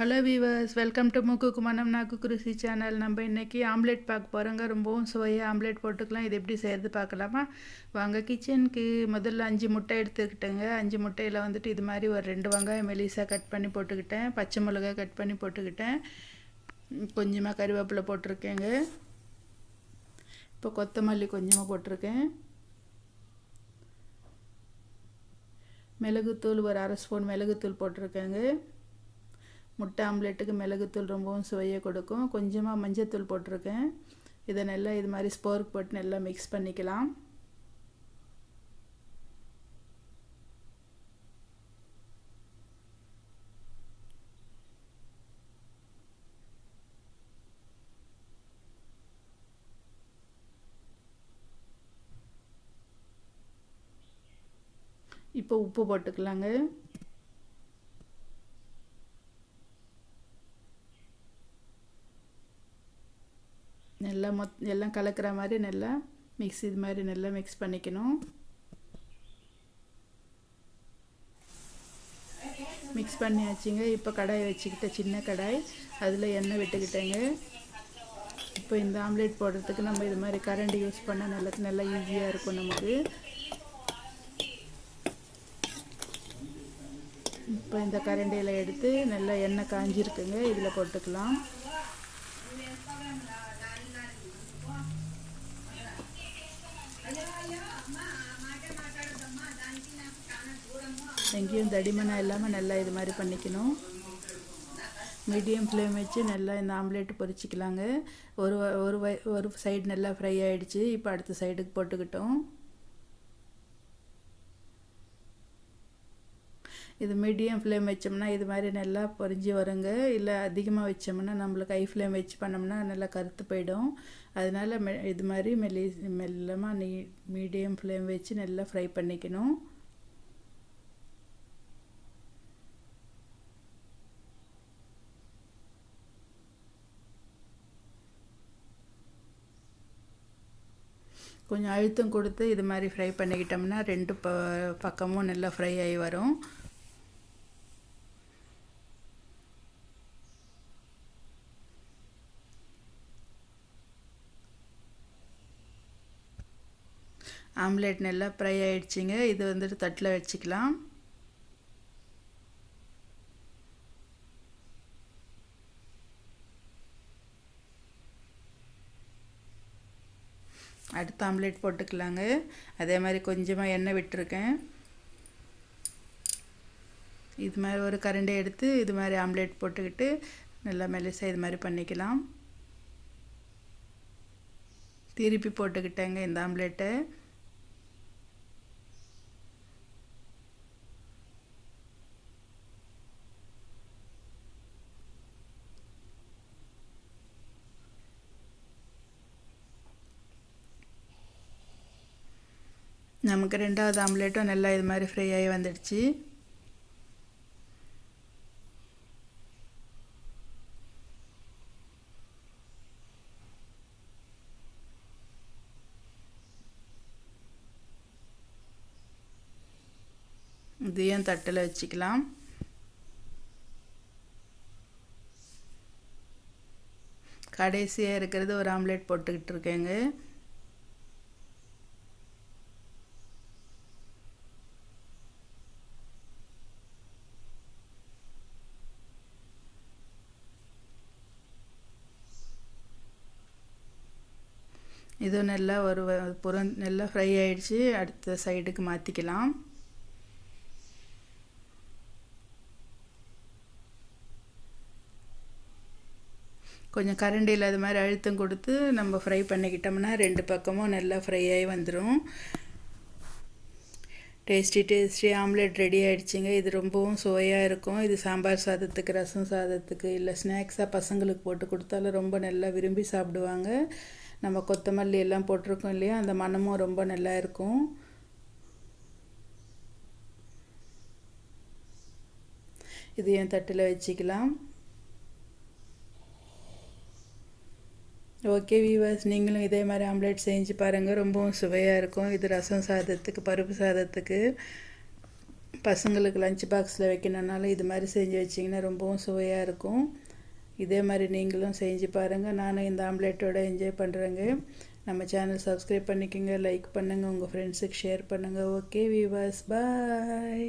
Hello viewers, welcome to மூக்குக்கு மனம் நாக்கு குருசி சேனல். நம்ம இன்றைக்கி ஆம்லேட் பார்க்க போகிறோங்க. ரொம்பவும் சுவையாக ஆம்லேட் போட்டுக்கலாம். இது எப்படி செய்கிறது பார்க்கலாமா வாங்க. கிச்சனுக்கு முதல்ல 5 முட்டை எடுத்துக்கிட்டேங்க. 5 முட்டையில் வந்துட்டு இது மாதிரி ஒரு 2 வெங்காயம் மெலிசாக கட் பண்ணி போட்டுக்கிட்டேன். பச்சை மிளகாய் கட் பண்ணி போட்டுக்கிட்டேன். கொஞ்சமாக கறிவேப்பிலை போட்டிருக்கேங்க. இப்போ கொத்தமல்லி கொஞ்சமாக போட்டிருக்கேன். மிளகுத்தூள் ஒரு 1/2 ஸ்பூன் மிளகுத்தூள் போட்டிருக்கேங்க. முட்டை ஆம்லேட்டுக்கு மிளகுத்தூள் ரொம்பவும் சுவையை கொடுக்கும். கொஞ்சமாக மஞ்சத்தூள் போட்டிருக்கேன். இதை நல்லா இது மாதிரி ஸ்போர்க் போட்டு நல்லா மிக்ஸ் பண்ணிக்கலாம். இப்போ உப்பு போட்டுக்கலாங்க. நல்லா எல்லாம் கலக்கிற மாதிரி நல்லா இது மாதிரி நல்லா மிக்ஸ் பண்ணிக்கணும். மிக்ஸ் பண்ணியாச்சுங்க. இப்போ கடாய் வச்சுக்கிட்ட சின்ன கடாய், அதில் எண்ணெய் விட்டுக்கிட்டேங்க. இப்போ இந்த ஆம்லேட் போடுறதுக்கு நம்ம இது மாதிரி கரண்டி யூஸ் பண்ணால் நல்லா ஈஸியாக இருக்கும் நமக்கு. இப்போ இந்த கரண்டியில் எடுத்து நல்லா எண்ணெய் காஞ்சிருக்குங்க, இதில் போட்டுக்கலாம். எங்கேயும் தடிமனாக இல்லாமல் நல்லா இது மாதிரி பண்ணிக்கணும். மீடியம் ஃப்ளேம் வச்சு நல்லா இந்த ஆம்லேட் பொரிச்சிக்கலாங்க. ஒரு சைடு நல்லா ஃப்ரை ஆகிடுச்சு. இப்போ அடுத்த சைடுக்கு போட்டுக்கிட்டோம். இது மீடியம் ஃப்ளேம் வச்சோம்னா இது மாதிரி நல்லா பொரிஞ்சு வருங்க. இல்லை அதிகமாக வச்சோம்னா நம்மளுக்கு ஹை ஃப்ளேம் வச்சு பண்ணோம்னா நல்லா கருத்து போயிடும். அதனால் இது மாதிரி மெல்லமாக மீடியம் ஃப்ளேம் வச்சு நல்லா ஃப்ரை பண்ணிக்கணும். கொஞ்சம் அழுத்தம் கொடுத்து இது மாதிரி ஃப்ரை பண்ணிக்கிட்டோம்னா 2 பக்கமும் நல்லா ஃப்ரை ஆகி வரும். ஆம்லேட் நல்லா ஃப்ரை ஆகிடுச்சிங்க. இது வந்துட்டு தட்டில் வச்சுக்கலாம். அடுத்த ஆம்லேட் போட்டுக்கலாங்க. அதே மாதிரி கொஞ்சமாக எண்ணெய் விட்டுருக்கேன். இது மாதிரி ஒரு கரண்டி எடுத்து இது மாதிரி ஆம்லேட் போட்டுக்கிட்டு நல்லா மெலிசாக இது மாதிரி பண்ணிக்கலாம். திருப்பி போட்டுக்கிட்டேங்க இந்த ஆம்லேட்டை. நமக்கு 2வது ஆம்லேட்டும் நல்லா இது மாதிரி ஃப்ரை ஆகி வந்துடுச்சு. இதையும் தட்டில் வச்சுக்கலாம். கடைசியாக இருக்கிறது ஒரு ஆம்லேட் போட்டுக்கிட்டு இருக்கேங்க. இது நல்லா நல்லா ஃப்ரை ஆகிடுச்சு. அடுத்த சைடுக்கு மாற்றிக்கலாம். கொஞ்சம் கரண்டியில் அது மாதிரி அழுத்தம் கொடுத்து நம்ம ஃப்ரை பண்ணிக்கிட்டோம்னா 2 பக்கமும் நல்லா ஃப்ரை ஆகி வந்துடும். டேஸ்டி ஆம்லேட் ரெடி ஆகிடுச்சிங்க. இது ரொம்பவும் சுவையாக இருக்கும். இது சாம்பார் சாதத்துக்கு, ரசம் சாதத்துக்கு, இல்லை ஸ்நாக்ஸாக பசங்களுக்கு போட்டு கொடுத்தாலும் ரொம்ப நல்லா விரும்பி சாப்பிடுவாங்க. நம்ம கொத்தமல்லி எல்லாம் போட்டிருக்கோம் இல்லையா, அந்த மணமும் ரொம்ப நல்லா இருக்கும். இதையும் தட்டில் வச்சுக்கலாம். ஓகே வீவர்ஸ், நீங்களும் இதே மாதிரி ஆம்லேட் செஞ்சு பாருங்கள். ரொம்பவும் சுவையாக இருக்கும். இது ரசம் சாதத்துக்கு, பருப்பு சாதத்துக்கு, பசங்களுக்கு லஞ்ச் பாக்ஸில் வைக்கணுன்னாலும் இது மாதிரி செஞ்சு வச்சிங்கன்னா ரொம்பவும் சுவையாக இருக்கும். இதே மாதிரி நீங்களும் செஞ்சு பாருங்கள். நானும் இந்த ஆம்லேட்டோட என்ஜாய் பண்ணுறேங்க. நம்ம சேனல் சப்ஸ்கிரைப் பண்ணிக்கோங்க, லைக் பண்ணுங்கள், உங்கள் ஃப்ரெண்ட்ஸுக்கு ஷேர் பண்ணுங்கள். ஓகே வீவர்ஸ், பாய்.